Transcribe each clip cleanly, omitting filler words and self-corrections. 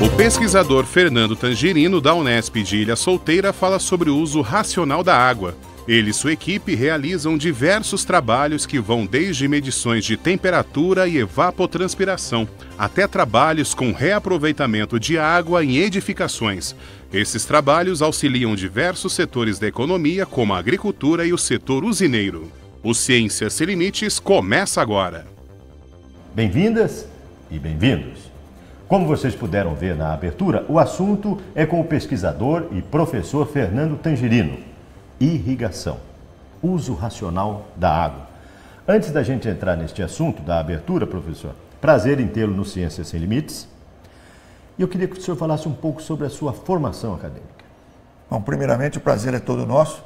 O pesquisador Fernando Tangerino, da Unesp de Ilha Solteira, fala sobre o uso racional da água. Ele e sua equipe realizam diversos trabalhos que vão desde medições de temperatura e evapotranspiração, até trabalhos com reaproveitamento de água em edificações. Esses trabalhos auxiliam diversos setores da economia, como a agricultura e o setor usineiro. O Ciência Sem Limites começa agora. Bem-vindas e bem-vindos. Como vocês puderam ver na abertura, o assunto é com o pesquisador e professor Fernando Tangerino. Irrigação, uso racional da água. Antes da gente entrar neste assunto da abertura, professor, prazer em tê-lo no Ciência Sem Limites. E eu queria que o senhor falasse um pouco sobre a sua formação acadêmica. Bom, primeiramente, o prazer é todo nosso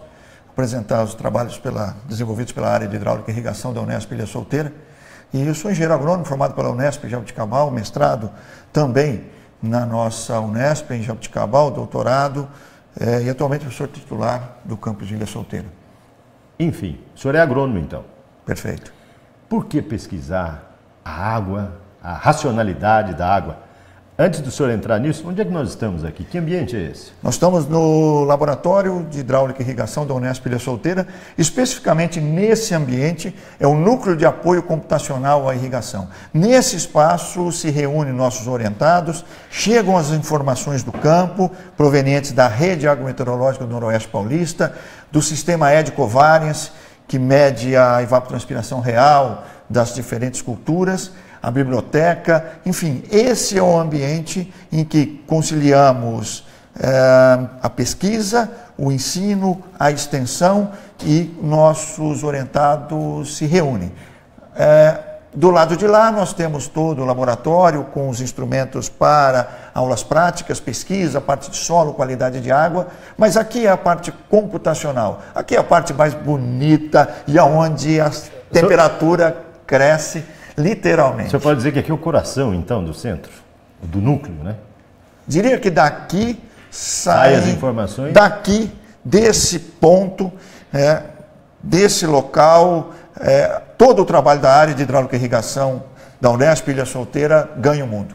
apresentar os trabalhos desenvolvidos pela área de hidráulica e irrigação da Unesp Ilha Solteira. E eu sou engenheiro agrônomo formado pela Unesp em Jaboticabal, mestrado também na nossa Unesp em Jaboticabal, doutorado e atualmente professor titular do campus de Ilha Solteira. Enfim, o senhor é agrônomo então? Perfeito. Por que pesquisar a água, a racionalidade da água? Antes do senhor entrar nisso, onde é que nós estamos aqui? Que ambiente é esse? Nós estamos no Laboratório de Hidráulica e Irrigação da Unesp Ilha Solteira. Especificamente nesse ambiente é o Núcleo de Apoio Computacional à Irrigação. Nesse espaço se reúnem nossos orientados, chegam as informações do campo, provenientes da Rede Agrometeorológica do Noroeste Paulista, do Sistema Ed-Covariance, que mede a evapotranspiração real das diferentes culturas, a biblioteca, enfim, esse é o ambiente em que conciliamos a pesquisa, o ensino, a extensão e nossos orientados se reúnem. Do lado de lá nós temos todo o laboratório com os instrumentos para aulas práticas, pesquisa, parte de solo, qualidade de água, mas aqui é a parte computacional, aqui é a parte mais bonita e aonde a temperatura cresce literalmente. Você pode dizer que aqui é o coração, então, do centro, do núcleo, né? Diria que daqui saem as informações. Daqui, desse ponto, desse local, todo o trabalho da área de hidráulica e irrigação da Unesp Ilha Solteira ganha o mundo.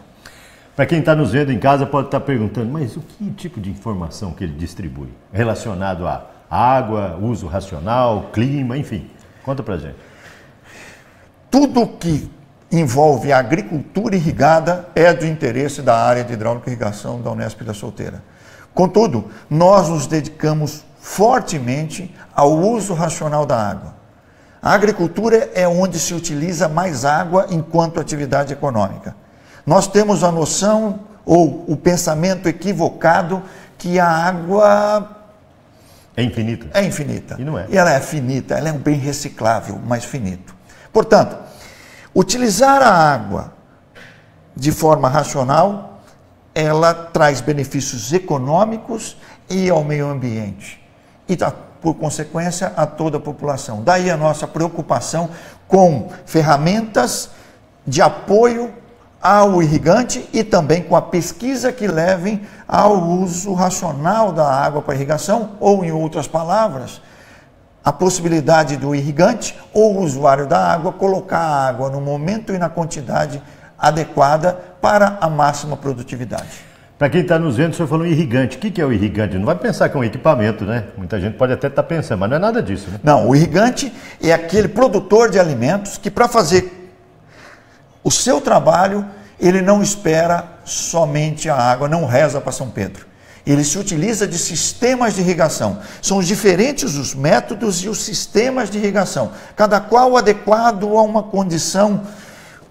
Para quem está nos vendo em casa pode estar perguntando, mas o que tipo de informação que ele distribui? Relacionado a água, uso racional, clima, enfim. Conta pra gente. Tudo que envolve a agricultura irrigada é do interesse da área de hidráulica e irrigação da Unesp Ilha Solteira. Contudo, nós nos dedicamos fortemente ao uso racional da água. A agricultura é onde se utiliza mais água enquanto atividade econômica. Nós temos a noção ou o pensamento equivocado que a água é infinita. É infinita. E não é. E ela é finita, ela é um bem reciclável, mas finito. Portanto, utilizar a água de forma racional, ela traz benefícios econômicos e ao meio ambiente. E, por consequência, a toda a população. Daí a nossa preocupação com ferramentas de apoio ao irrigante e também com a pesquisa que levem ao uso racional da água para irrigação, ou, em outras palavras, a possibilidade do irrigante ou o usuário da água colocar a água no momento e na quantidade adequada para a máxima produtividade. Para quem está nos vendo, o senhor falou irrigante. O que é o irrigante? Não vai pensar que é um equipamento, né? Muita gente pode até estar pensando, mas não é nada disso, né? Não, o irrigante é aquele produtor de alimentos que, para fazer o seu trabalho, ele não espera somente a água, não reza para São Pedro. Ele se utiliza de sistemas de irrigação. São diferentes os métodos e os sistemas de irrigação, cada qual adequado a uma condição,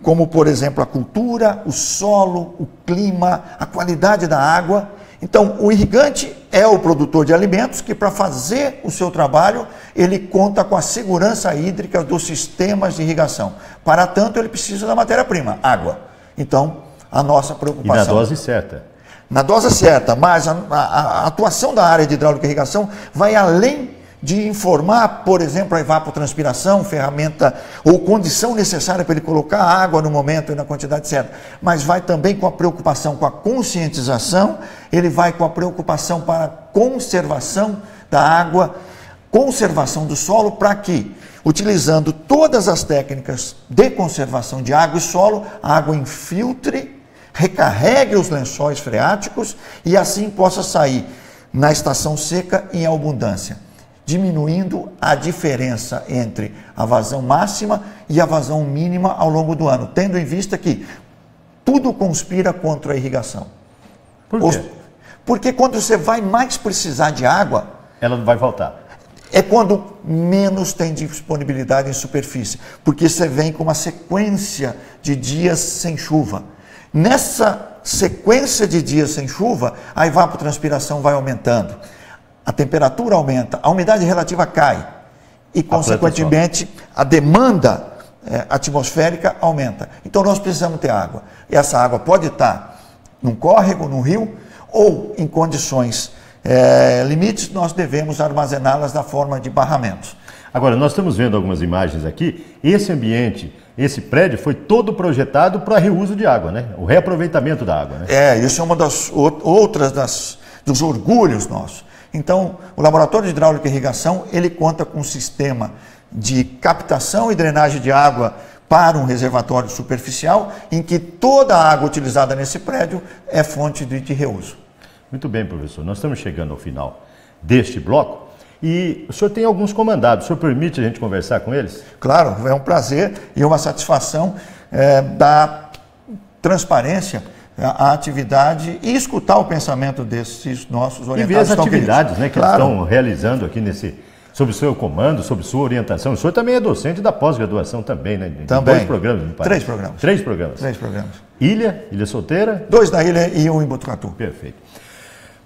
como, por exemplo, a cultura, o solo, o clima, a qualidade da água. Então, o irrigante é o produtor de alimentos que, para fazer o seu trabalho, ele conta com a segurança hídrica dos sistemas de irrigação. Para tanto, ele precisa da matéria-prima, água. Então, a nossa preocupação... E na dose certa. Na dose certa, mas a atuação da área de hidráulica e irrigação vai além de informar, por exemplo, a evapotranspiração, ferramenta ou condição necessária para ele colocar a água no momento e na quantidade certa, mas vai também com a preocupação com a conscientização, ele vai com a preocupação para a conservação da água, conservação do solo, para que, utilizando todas as técnicas de conservação de água e solo, a água infiltre, recarregue os lençóis freáticos e assim possa sair na estação seca em abundância, diminuindo a diferença entre a vazão máxima e a vazão mínima ao longo do ano, tendo em vista que tudo conspira contra a irrigação. Por quê? Porque quando você vai mais precisar de água, ela não vai faltar. É quando menos tem disponibilidade em superfície, porque você vem com uma sequência de dias sem chuva. Nessa sequência de dias sem chuva, a evapotranspiração vai aumentando, a temperatura aumenta, a umidade relativa cai e, consequentemente, a demanda atmosférica aumenta. Então, nós precisamos ter água. E essa água pode estar num córrego, num rio, ou em condições limites, nós devemos armazená-las na forma de barramentos. Agora, nós estamos vendo algumas imagens aqui. Esse ambiente, esse prédio foi todo projetado para reuso de água, né? O reaproveitamento da água, né? Isso é uma das outras dos orgulhos nossos. Então, o Laboratório de Hidráulica e Irrigação, ele conta com um sistema de captação e drenagem de água para um reservatório superficial, em que toda a água utilizada nesse prédio é fonte de reuso. Muito bem, professor. Nós estamos chegando ao final deste bloco e o senhor tem alguns comandados. O senhor permite a gente conversar com eles? Claro, é um prazer e uma satisfação dar transparência à atividade e escutar o pensamento desses nossos orientados. E ver as atividades, né, que eles estão realizando aqui sob o seu comando, sob sua orientação. O senhor também é docente da pós-graduação também, né? Também. 2 programas, me parece. 3 programas. 3 programas. 3 programas. Ilha Solteira? 2 na ilha e 1 em Botucatu. Perfeito.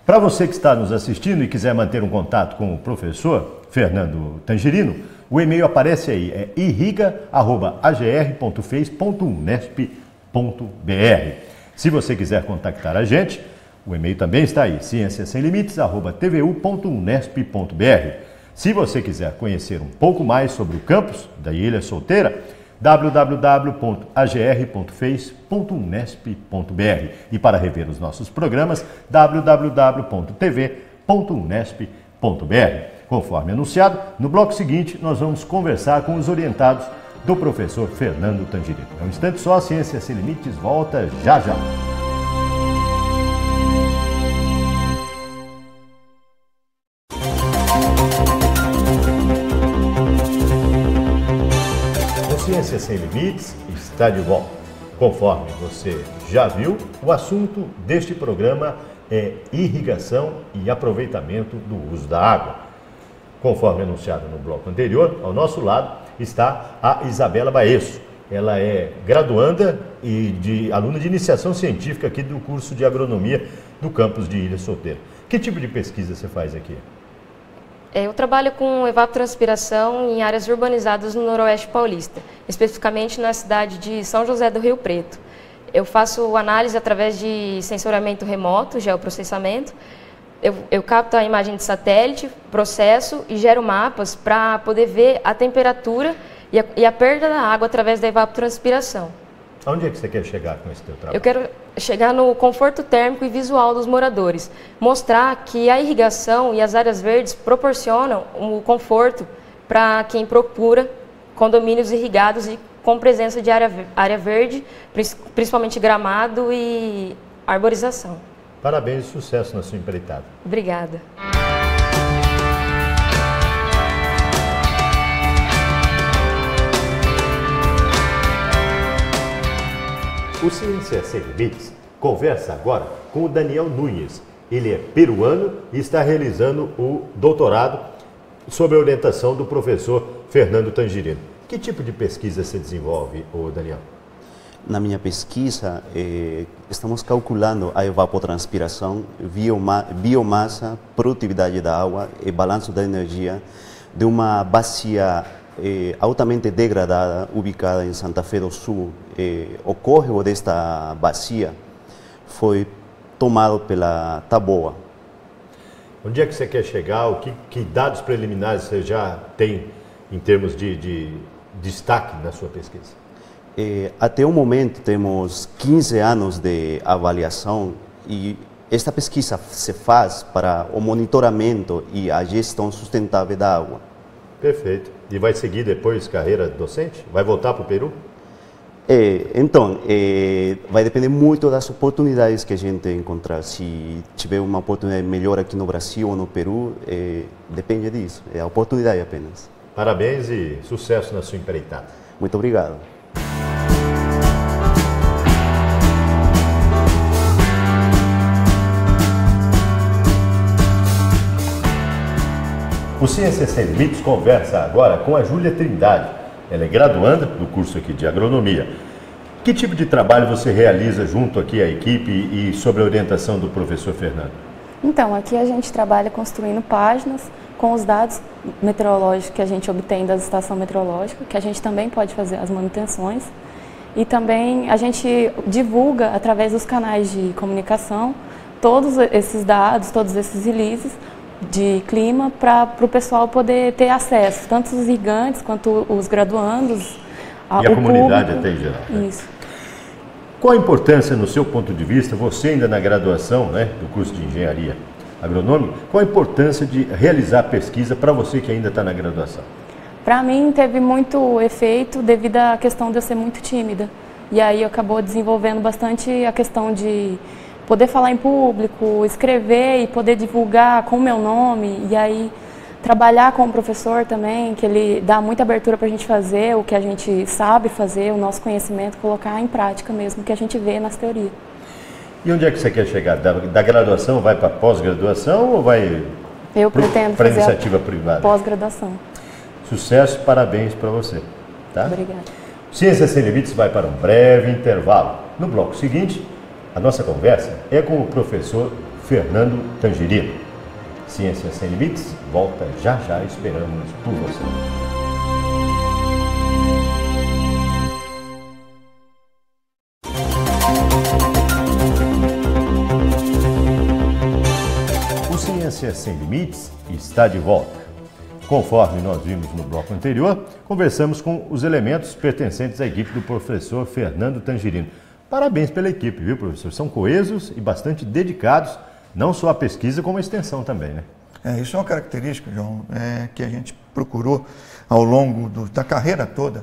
Para você que está nos assistindo e quiser manter um contato com o professor Fernando Tangerino, o e-mail aparece aí, é irriga@agr.fez.unesp.br. Se você quiser contactar a gente, o e-mail também está aí, cienciasemlimites@tvu.unesp.br. Se você quiser conhecer um pouco mais sobre o campus da Ilha Solteira, www.agr.fez.unesp.br. E para rever os nossos programas, www.tv.unesp.br. Conforme anunciado, no bloco seguinte nós vamos conversar com os orientados do professor Fernando Tangerino. É um instante só, a Ciência Sem Limites volta já já. Ciência Sem Limites está de volta. Conforme você já viu, o assunto deste programa é irrigação e aproveitamento do uso da água. Conforme anunciado no bloco anterior, ao nosso lado está a Isabela Baesso. Ela é graduanda e aluna de iniciação científica aqui do curso de agronomia do campus de Ilha Solteira. Que tipo de pesquisa você faz aqui? Eu trabalho com evapotranspiração em áreas urbanizadas no Noroeste Paulista, especificamente na cidade de São José do Rio Preto. Eu faço análise através de sensoriamento remoto, geoprocessamento. Eu capto a imagem de satélite, processo e gero mapas para poder ver a temperatura e a perda da água através da evapotranspiração. Aonde é que você quer chegar com esse teu trabalho? Eu quero chegar no conforto térmico e visual dos moradores, mostrar que a irrigação e as áreas verdes proporcionam o conforto para quem procura condomínios irrigados e com presença de área verde, principalmente gramado e arborização. Parabéns e sucesso na sua empreitada. Obrigada. O Ciência Sem Limites conversa agora com o Daniel Nunes. Ele é peruano e está realizando o doutorado sob a orientação do professor Fernando Tangerino. Que tipo de pesquisa você desenvolve, Daniel? Na minha pesquisa, estamos calculando a evapotranspiração, biomassa, produtividade da água e balanço da energia de uma bacia altamente degradada, ubicada em Santa Fé do Sul. O córrego desta bacia foi tomado pela Taboa. Onde é que você quer chegar? Que dados preliminares você já tem em termos de destaque na sua pesquisa? Até o momento temos 15 anos de avaliação e esta pesquisa se faz para o monitoramento e a gestão sustentável da água. Perfeito. E vai seguir depois carreira docente? Vai voltar para o Peru? Então, vai depender muito das oportunidades que a gente encontrar. Se tiver uma oportunidade melhor aqui no Brasil ou no Peru, depende disso. É a oportunidade apenas. Parabéns e sucesso na sua empreitada. Muito obrigado. O Ciências Sem Limites conversa agora com a Júlia Trindade. Ela é graduanda do curso aqui de agronomia. Que tipo de trabalho você realiza junto aqui à equipe e sob a orientação do professor Fernando? Então, aqui a gente trabalha construindo páginas com os dados meteorológicos que a gente obtém da estação meteorológica, que a gente também pode fazer as manutenções. E também a gente divulga através dos canais de comunicação todos esses dados, todos esses releases de clima para o pessoal poder ter acesso, tanto os irrigantes quanto os graduandos. E a comunidade até em geral. Né? Isso. Qual a importância, no seu ponto de vista, você ainda na graduação, né, do curso de engenharia agronômica, qual a importância de realizar pesquisa para você que ainda está na graduação? Para mim teve muito efeito devido à questão de eu ser muito tímida. E aí acabou desenvolvendo bastante a questão de poder falar em público, escrever e poder divulgar com o meu nome. E aí trabalhar com o professor também, que ele dá muita abertura para a gente fazer o que a gente sabe fazer, o nosso conhecimento, colocar em prática mesmo, o que a gente vê nas teorias. E onde é que você quer chegar? Da graduação vai para pós-graduação ou vai para iniciativa privada? Pós-graduação. Sucesso, parabéns para você. Tá? Obrigada. Ciências Sem Limites vai para um breve intervalo. No bloco seguinte, a nossa conversa é com o professor Fernando Tangerino. Ciências Sem Limites volta já já, esperamos por você. O Ciências Sem Limites está de volta. Conforme nós vimos no bloco anterior, conversamos com os elementos pertencentes à equipe do professor Fernando Tangerino. Parabéns pela equipe, viu, professor? São coesos e bastante dedicados, não só à pesquisa, como à extensão também, né? Isso é uma característica, João, que a gente procurou ao longo da carreira toda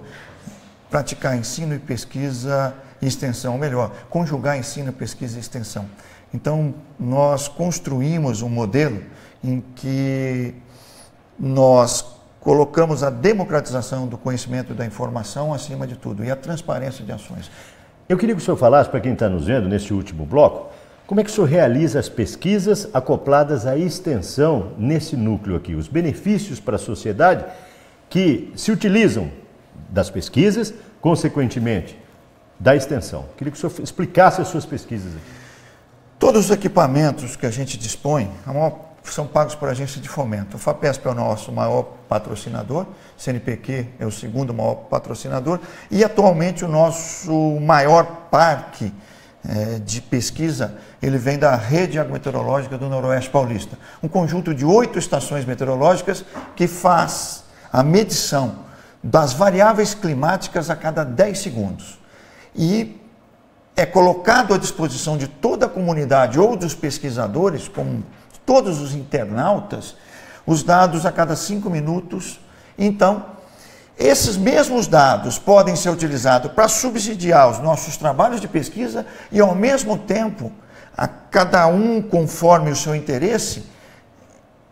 praticar ensino e pesquisa e extensão, ou melhor, conjugar ensino, pesquisa e extensão. Então, nós construímos um modelo em que nós colocamos a democratização do conhecimento e da informação acima de tudo e a transparência de ações. Eu queria que o senhor falasse, para quem está nos vendo nesse último bloco, como é que o senhor realiza as pesquisas acopladas à extensão nesse núcleo aqui, os benefícios para a sociedade que se utilizam das pesquisas, consequentemente, da extensão. Queria que o senhor explicasse as suas pesquisas aqui. Todos os equipamentos que a gente dispõe são pagos por agência de fomento. O FAPESP é o nosso maior patrocinador, CNPq é o segundo maior patrocinador e atualmente o nosso maior parque de pesquisa, ele vem da Rede Agrometeorológica do Noroeste Paulista. Um conjunto de 8 estações meteorológicas que faz a medição das variáveis climáticas a cada 10 segundos. E é colocado à disposição de toda a comunidade ou dos pesquisadores, como todos os internautas, os dados a cada 5 minutos. Então, esses mesmos dados podem ser utilizados para subsidiar os nossos trabalhos de pesquisa e, ao mesmo tempo, a cada um, conforme o seu interesse,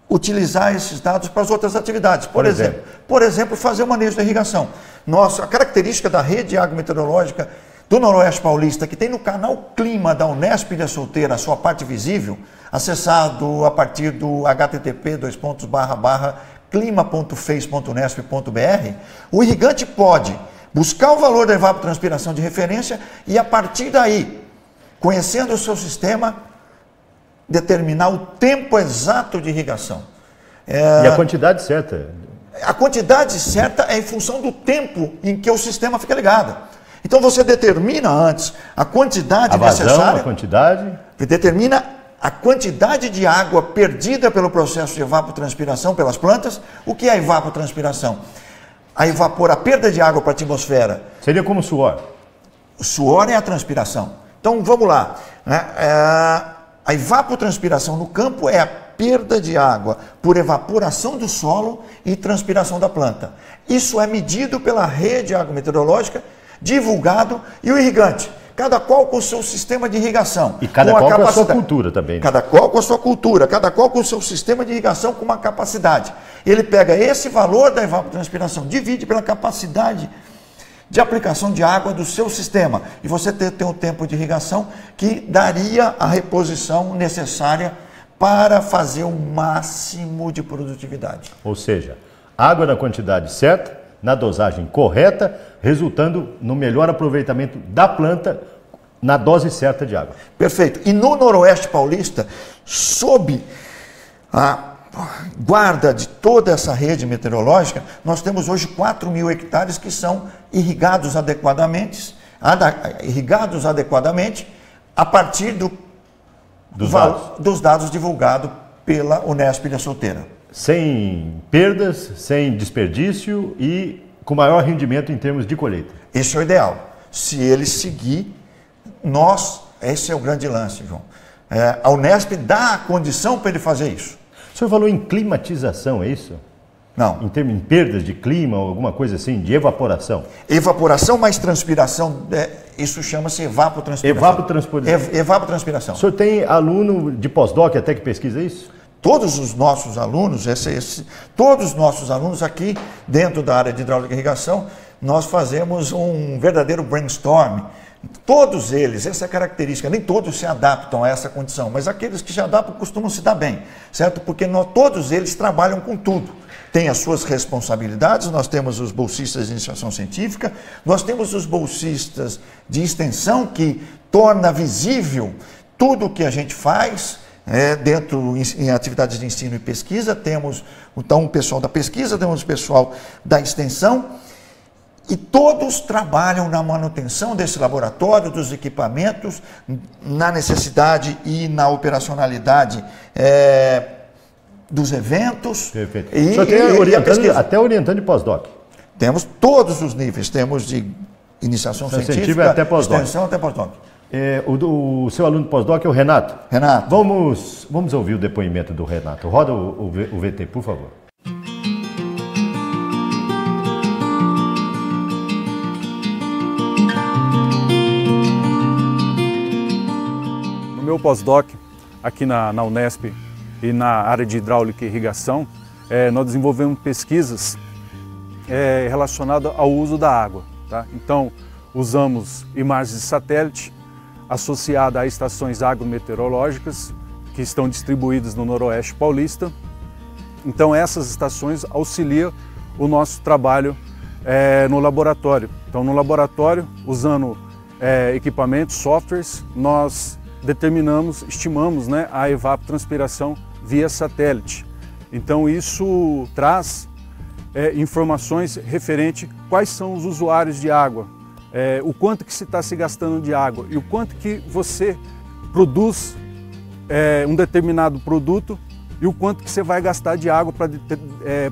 utilizar esses dados para as outras atividades. Por exemplo, fazer o manejo da irrigação. A característica da Rede Agrometeorológica do Noroeste Paulista, que tem no canal Clima da Unesp Ilha Solteira a sua parte visível, acessado a partir do http://clima.fez.unesp.br, o irrigante pode buscar o valor da evapotranspiração de referência e, a partir daí, conhecendo o seu sistema, determinar o tempo exato de irrigação. E a quantidade certa? A quantidade certa é em função do tempo em que o sistema fica ligado. Então você determina antes a quantidade necessária. A quantidade? Determina a quantidade de água perdida pelo processo de evapotranspiração pelas plantas. O que é evapotranspiração? A perda de água para a atmosfera. Seria como suor? O suor é a transpiração. Então vamos lá. A evapotranspiração no campo é a perda de água por evaporação do solo e transpiração da planta. Isso é medido pela Rede Agrometeorológica divulgado, e o irrigante, cada qual com o seu sistema de irrigação. E cada qual com a sua cultura também. Né? Cada qual com a sua cultura, cada qual com o seu sistema de irrigação com uma capacidade. Ele pega esse valor da evapotranspiração, divide pela capacidade de aplicação de água do seu sistema. E você tem um tempo de irrigação que daria a reposição necessária para fazer o máximo de produtividade. Ou seja, água na quantidade certa, na dosagem correta, resultando no melhor aproveitamento da planta na dose certa de água. Perfeito. E no Noroeste Paulista, sob a guarda de toda essa rede meteorológica, nós temos hoje 4.000 hectares que são irrigados adequadamente a partir dos dados divulgados pela Unesp Ilha Solteira. Sem perdas, sem desperdício e com maior rendimento em termos de colheita. Isso é o ideal. Se ele seguir, esse é o grande lance, João. A Unesp dá a condição para ele fazer isso. O senhor falou em climatização, é isso? Não. Em termos de perdas de clima ou alguma coisa assim, de evaporação? Evaporação mais transpiração, isso chama-se evapotranspiração. Evapotranspiração. O senhor tem aluno de pós-doc até que pesquisa isso? Todos os nossos alunos, todos os nossos alunos aqui dentro da área de hidráulica e irrigação, nós fazemos um verdadeiro brainstorm. Todos eles, essa é a característica, nem todos se adaptam a essa condição, mas aqueles que se adaptam costumam se dar bem, certo? Porque todos eles trabalham com tudo. Tem as suas responsabilidades, nós temos os bolsistas de iniciação científica, nós temos os bolsistas de extensão que torna visível tudo o que a gente faz, em atividades de ensino e pesquisa. Temos então o pessoal da pesquisa, temos o pessoal da extensão, e todos trabalham na manutenção desse laboratório, dos equipamentos, na necessidade e na operacionalidade dos eventos. Perfeito. O senhor tem até orientando de pós-doc? Temos todos os níveis, temos de iniciação científica, até extensão até pós-doc. O seu aluno pós-doc é o Renato? Renato. Vamos ouvir o depoimento do Renato. Roda o VT, por favor. No meu pós-doc, aqui na Unesp e na área de hidráulica e irrigação, nós desenvolvemos pesquisas relacionadas ao uso da água. Tá? Então, usamos imagens de satélite associadas a estações agrometeorológicas que estão distribuídas no Noroeste Paulista. Então, essas estações auxiliam o nosso trabalho no laboratório. Então, no laboratório, usando equipamentos, softwares, nós estimamos, né, a evapotranspiração via satélite. Então, isso traz informações referente quais são os usuários de água, o quanto que se está se gastando de água e o quanto que você produz um determinado produto e o quanto que você vai gastar de água para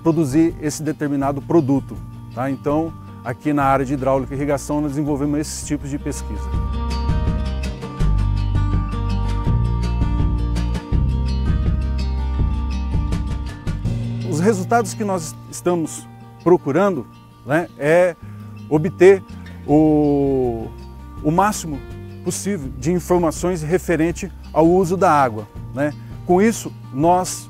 produzir esse determinado produto. Tá? Então, aqui na área de hidráulica e irrigação, nós desenvolvemos esses tipos de pesquisa. Os resultados que nós estamos procurando, né, é obter o máximo possível de informações referente ao uso da água. Né? Com isso, nós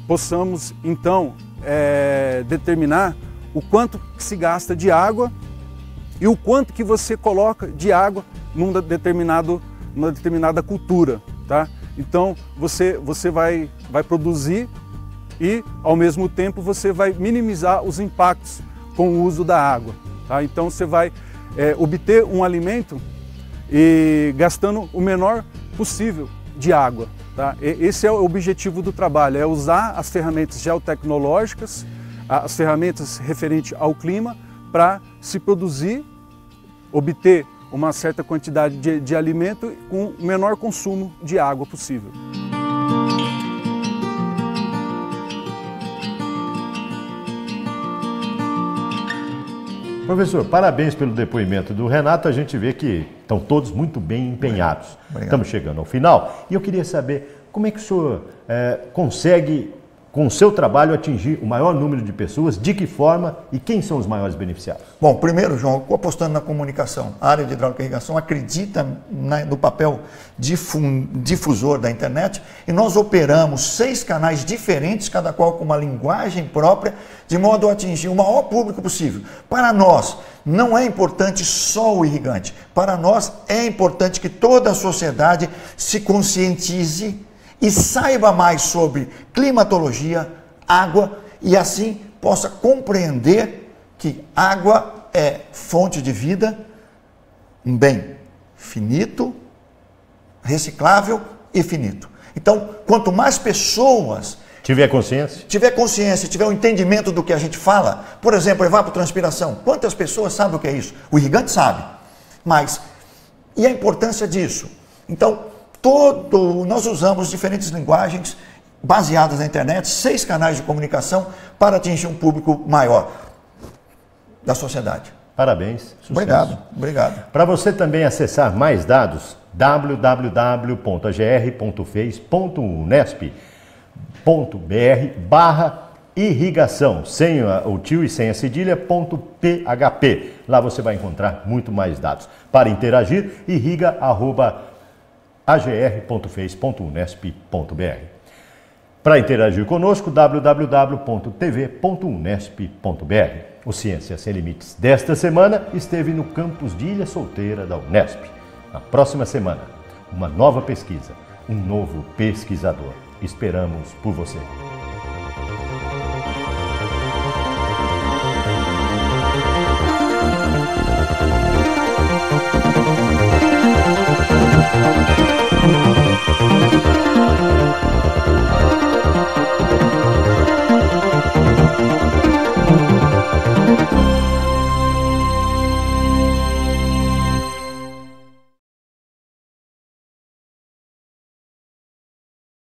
possamos, então, determinar o quanto que se gasta de água e o quanto que você coloca de água numa determinada cultura. Tá? Então, você vai produzir e, ao mesmo tempo, você vai minimizar os impactos com o uso da água. Tá? Então, você vai obter um alimento e gastando o menor possível de água. Tá? Esse é o objetivo do trabalho, é usar as ferramentas geotecnológicas, as ferramentas referentes ao clima, para se produzir, obter uma certa quantidade de alimento com o menor consumo de água possível. Professor, parabéns pelo depoimento do Renato. A gente vê que estão todos muito bem empenhados. Obrigado. Estamos chegando ao final e eu queria saber como é que o senhor consegue com o seu trabalho, atingir o maior número de pessoas? De que forma e quem são os maiores beneficiados? Bom, primeiro, João, apostando na comunicação. A área de hidráulica e irrigação acredita no papel difusor da internet e nós operamos 6 canais diferentes, cada qual com uma linguagem própria, de modo a atingir o maior público possível. Para nós, não é importante só o irrigante. Para nós, é importante que toda a sociedade se conscientize e saiba mais sobre climatologia, água, e assim possa compreender que água é fonte de vida, um bem finito, reciclável e finito. Então, quanto mais pessoas tiver consciência, tiver um entendimento do que a gente fala, por exemplo, evapotranspiração, quantas pessoas sabem o que é isso? O irrigante sabe, mas e a importância disso? Então, nós usamos diferentes linguagens baseadas na internet, 6 canais de comunicação para atingir um público maior da sociedade. Parabéns. Sucesso. Obrigado, obrigado. Para você também acessar mais dados, www.agr.fez.unesp.br/irrigação, sem o tio e sem a cedilha, .php. Lá você vai encontrar muito mais dados. Para interagir, irriga@agr.fez.unesp.br. Para interagir conosco, www.tv.unesp.br. O Ciência Sem Limites desta semana esteve no campus de Ilha Solteira da Unesp. Na próxima semana, uma nova pesquisa, um novo pesquisador. Esperamos por você.